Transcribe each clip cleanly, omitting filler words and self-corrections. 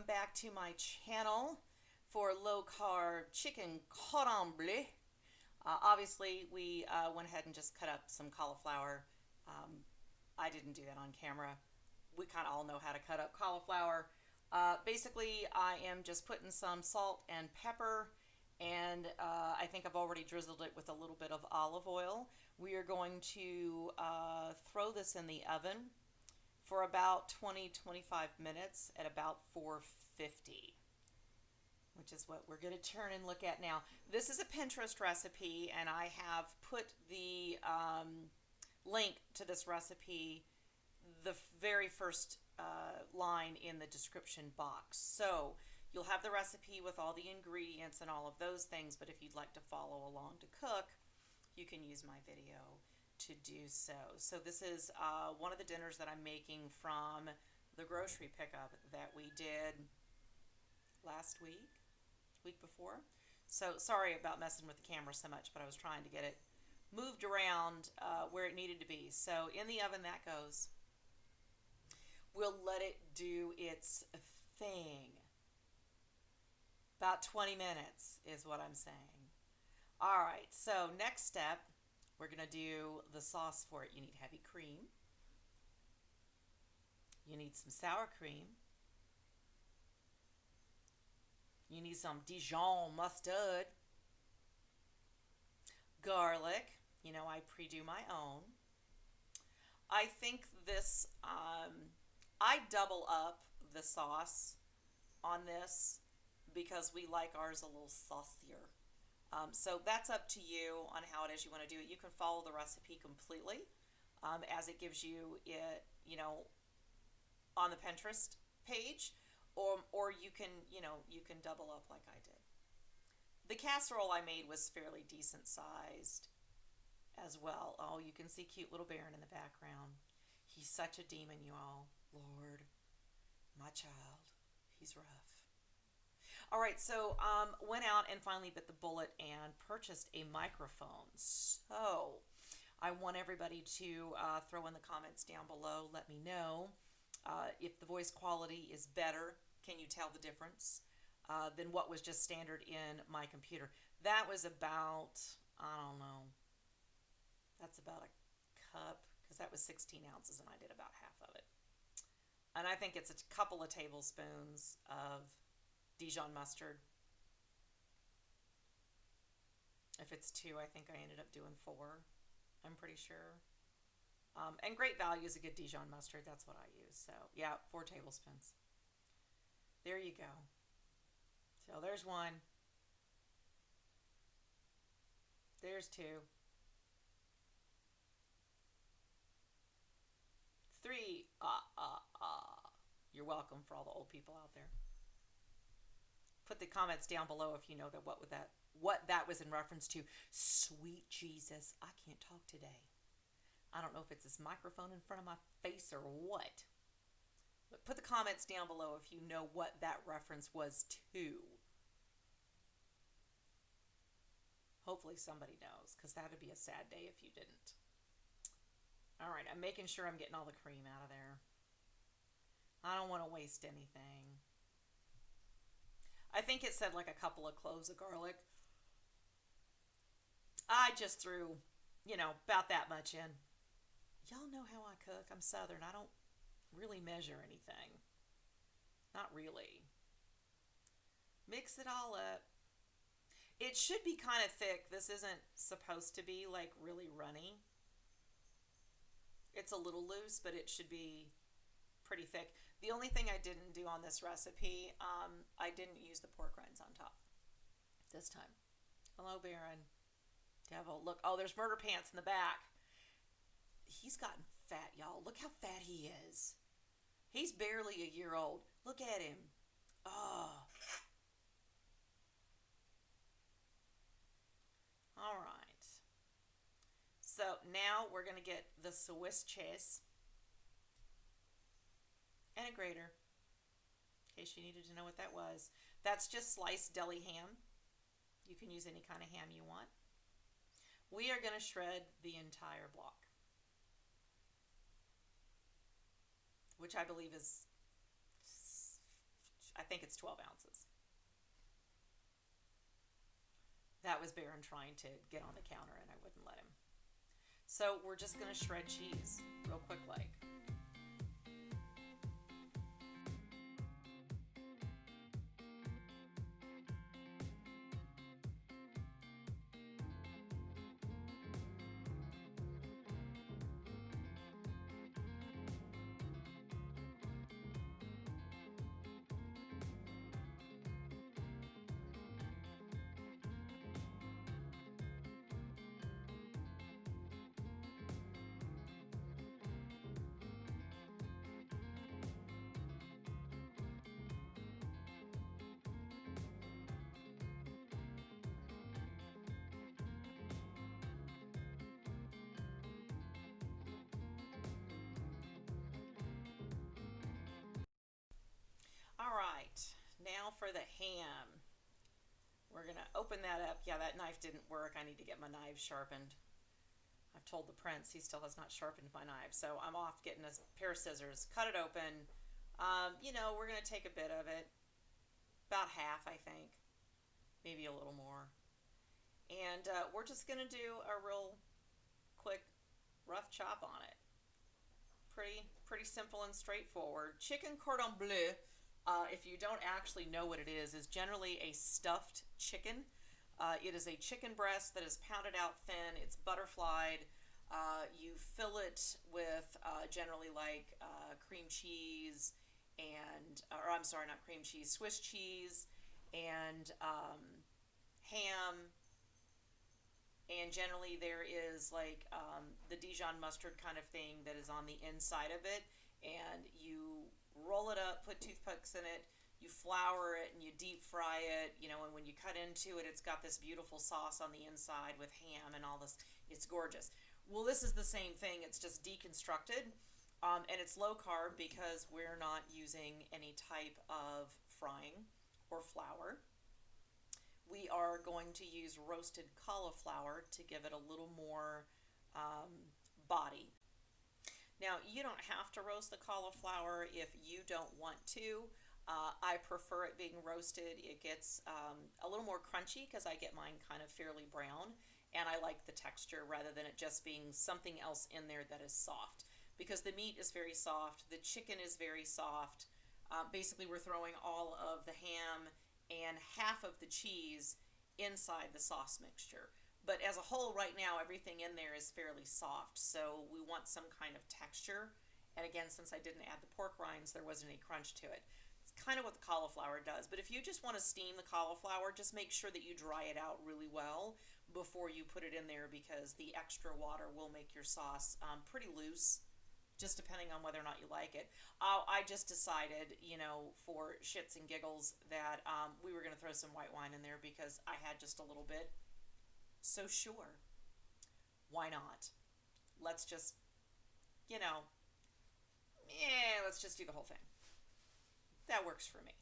back to my channel for low-carb chicken Cordon Bleu. Obviously, we went ahead and just cut up some cauliflower. I didn't do that on camera. We kind of all know how to cut up cauliflower. Basically, I am just putting some salt and pepper, and I think I've already drizzled it with a little bit of olive oil. We are going to throw this in the oven for about 20-25 minutes at about 450, which is what we're going to turn and look at now. This is a Pinterest recipe, and I have put the link to this recipe, the very first line, in the description box. So you'll have the recipe with all the ingredients and all of those things, but if you'd like to follow along to cook, you can use my video to do so. So this is one of the dinners that I'm making from the grocery pickup that we did last week before. So sorry about messing with the camera so much, but I was trying to get it moved around where it needed to be. So in the oven that goes. We'll let it do its thing. About 20 minutes is what I'm saying. All right, so next step, we're going to do the sauce for it. You need heavy cream. You need some sour cream. You need some Dijon mustard. Garlic. You know, I pre-do my own. I think this, I double up the sauce on this because we like ours a little saucier. So that's up to you on how it is you want to do it. You can follow the recipe completely as it gives you it, you know, on the Pinterest page, or you can, you know, you can double up like I did. The casserole I made was fairly decent sized as well. Oh, you can see cute little Baron in the background. He's such a demon, you all. Lord, my child, he's rough. All right, so went out and finally bit the bullet and purchased a microphone. So I want everybody to throw in the comments down below. Let me know if the voice quality is better. Can you tell the difference than what was just standard in my computer? That was about, I don't know, that's about a cup, because that was 16 ounces and I did about half of it. And I think it's a couple of tablespoons of Dijon mustard. If it's 2, I think I ended up doing 4. I'm pretty sure. And Great Value is a good Dijon mustard. That's what I use. So yeah, 4 tablespoons. There you go. So there's 1. There's 2. 3. You're welcome for all the old people out there. Put the comments down below if you know that what that was in reference to. Sweet Jesus, I can't talk today. I don't know if it's this microphone in front of my face or what. But put the comments down below if you know what that reference was to. Hopefully somebody knows, because that would be a sad day if you didn't. All right, I'm making sure I'm getting all the cream out of there. I don't want to waste anything. I think it said like a couple of cloves of garlic. I just threw, you know, about that much in. Y'all know how I cook. I'm Southern. I don't really measure anything. Not really. Mix it all up. It should be kind of thick. This isn't supposed to be like really runny. It's a little loose, but it should be pretty thick. The only thing I didn't do on this recipe, I didn't use the pork rinds on top this time. Hello, Baron. Devil, look. Oh, there's Murder Pants in the back. He's gotten fat, y'all. Look how fat he is. He's barely a year old. Look at him. Oh. All right. So now we're going to get the Swiss cheese and a grater, in case you needed to know what that was. That's just sliced deli ham. You can use any kind of ham you want. We are going to shred the entire block, which I believe is I think it's 12 ounces. That was Baron trying to get on the counter and I wouldn't let him. So we're just going to shred cheese real quick like. All right, now for the ham. We're gonna open that up. Yeah, that knife didn't work. I need to get my knives sharpened. I've told the prince he still has not sharpened my knife, so I'm off getting a pair of scissors, cut it open. You know, we're gonna take a bit of it, about half, I think, maybe a little more. And we're just gonna do a real quick, rough chop on it. Pretty simple and straightforward. Chicken cordon bleu. If you don't actually know what it is generally a stuffed chicken. It is a chicken breast that is pounded out thin. It's butterflied. You fill it with generally like cream cheese and, or I'm sorry, not cream cheese, Swiss cheese and ham. And generally there is like the Dijon mustard kind of thing that is on the inside of it. And you roll it up, put toothpicks in it, you flour it and you deep fry it, you know, and when you cut into it, it's got this beautiful sauce on the inside with ham and all this. It's gorgeous. Well, this is the same thing. It's just deconstructed and it's low carb because we're not using any type of frying or flour. We are going to use roasted cauliflower to give it a little more body. Now, you don't have to roast the cauliflower if you don't want to. I prefer it being roasted. It gets a little more crunchy because I get mine kind of fairly brown, and I like the texture rather than it just being something else in there that is soft. Because the meat is very soft, the chicken is very soft. Basically, we're throwing all of the ham and half of the cheese inside the sauce mixture. But as a whole, right now, everything in there is fairly soft, so we want some kind of texture. And again, since I didn't add the pork rinds, there wasn't any crunch to it. It's kind of what the cauliflower does. But if you just want to steam the cauliflower, just make sure that you dry it out really well before you put it in there because the extra water will make your sauce pretty loose, just depending on whether or not you like it. I just decided, you know, for shits and giggles that we were going to throw some white wine in there because I had just a little bit. So sure, why not? Let's just, you know, let's just do the whole thing. That works for me.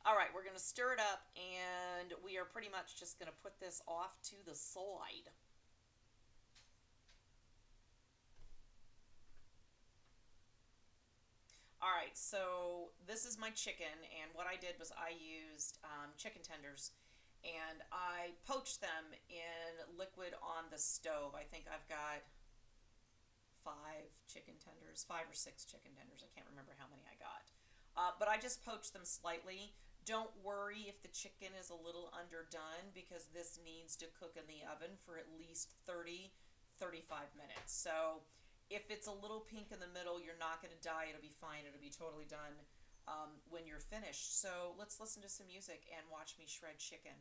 All right, we're going to stir it up, and we are pretty much just going to put this off to the side. All right, so this is my chicken, and what I did was I used chicken tenders. And I poached them in liquid on the stove. I think I've got 5 or 6 chicken tenders. I can't remember how many I got. But I just poached them slightly. Don't worry if the chicken is a little underdone because this needs to cook in the oven for at least 30-35 minutes. So if it's a little pink in the middle, you're not going to die. It'll be fine. It'll be totally done when you're finished. So let's listen to some music and watch me shred chicken.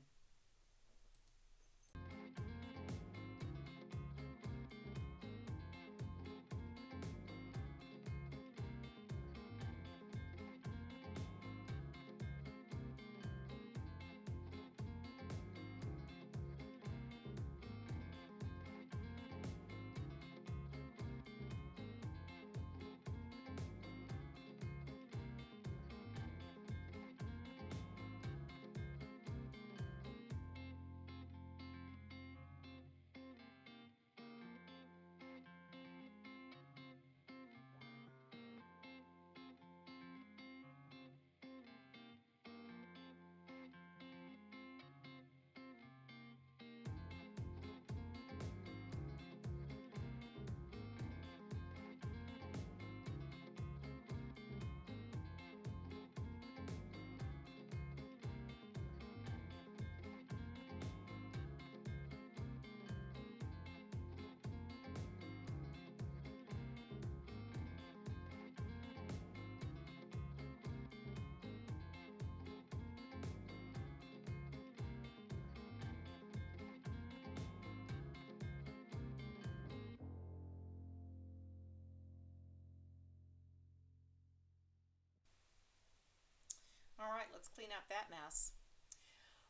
right, let's clean up that mess.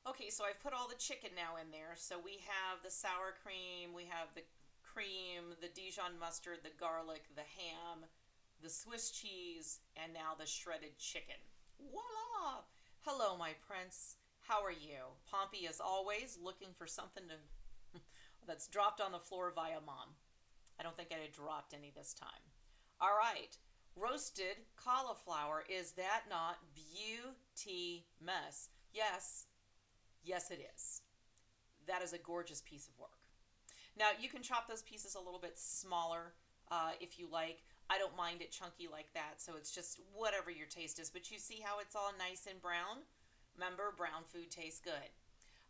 Okay, so I've put all the chicken now in there. So we have the sour cream, we have the cream, the Dijon mustard, the garlic, the ham, the Swiss cheese, and now the shredded chicken. Voila! Hello, my prince. How are you? Pompey, as always, looking for something to that's dropped on the floor via mom. I don't think I had dropped any this time. All right, roasted cauliflower. Is that not beauty-mess? Yes, yes it is. That is a gorgeous piece of work. Now you can chop those pieces a little bit smaller if you like. I don't mind it chunky like that, so it's just whatever your taste is. But you see how it's all nice and brown? Remember, brown food tastes good.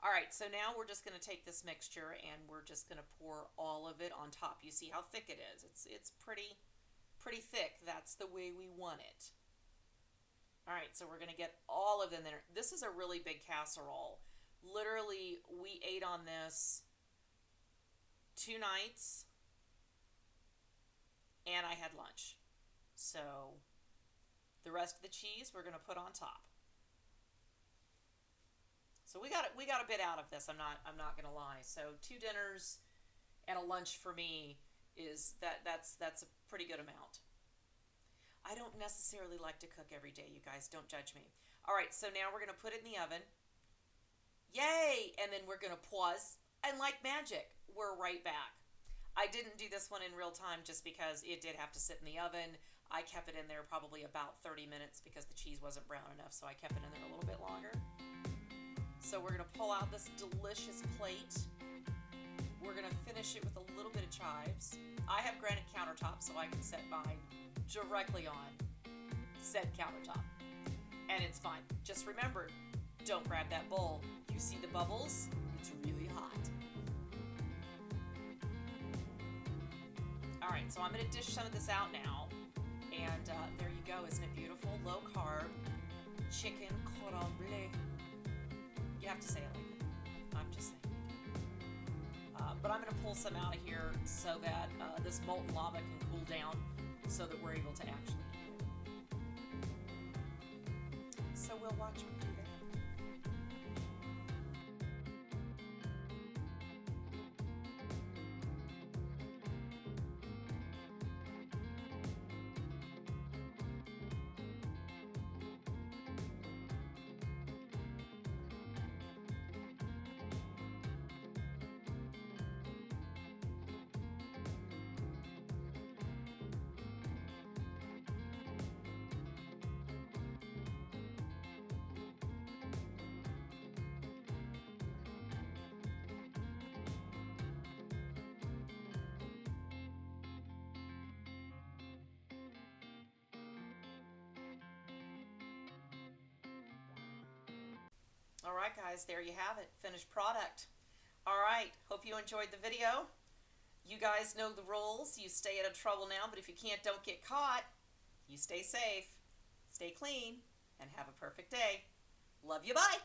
All right, so now we're just going to take this mixture and we're just going to pour all of it on top. You see how thick it is? It's pretty thick. That's the way we want it. All right, so we're going to get all of them there. This is a really big casserole. Literally, we ate on this 2 nights, and I had lunch. So the rest of the cheese we're going to put on top. So we got a bit out of this. I'm not going to lie. So 2 dinners and a lunch for me is that's a pretty good amount. I don't necessarily like to cook every day, you guys. Don't judge me. All right, so now we're going to put it in the oven. Yay! And then we're going to pause, and like magic, we're right back. I didn't do this one in real time just because it did have to sit in the oven. I kept it in there probably about 30 minutes because the cheese wasn't brown enough, so I kept it in there a little bit longer. So we're going to pull out this delicious plate. We're going to finish it with a little bit of chives. I have granite countertop, so I can set mine directly on said countertop. And it's fine. Just remember, don't grab that bowl. You see the bubbles? It's really hot. All right, so I'm going to dish some of this out now. And there you go. Isn't it beautiful? Low carb chicken Cordon Bleu. You have to say it like that. I'm just saying. But I'm going to pull some out of here so that this molten lava can cool down so that we're able to actually eat it. So we'll watch me do that. All right, guys, there you have it. Finished product. All right, hope you enjoyed the video. You guys know the rules. You stay out of trouble now, but if you can't, don't get caught. You stay safe, stay clean, and have a perfect day. Love you, bye.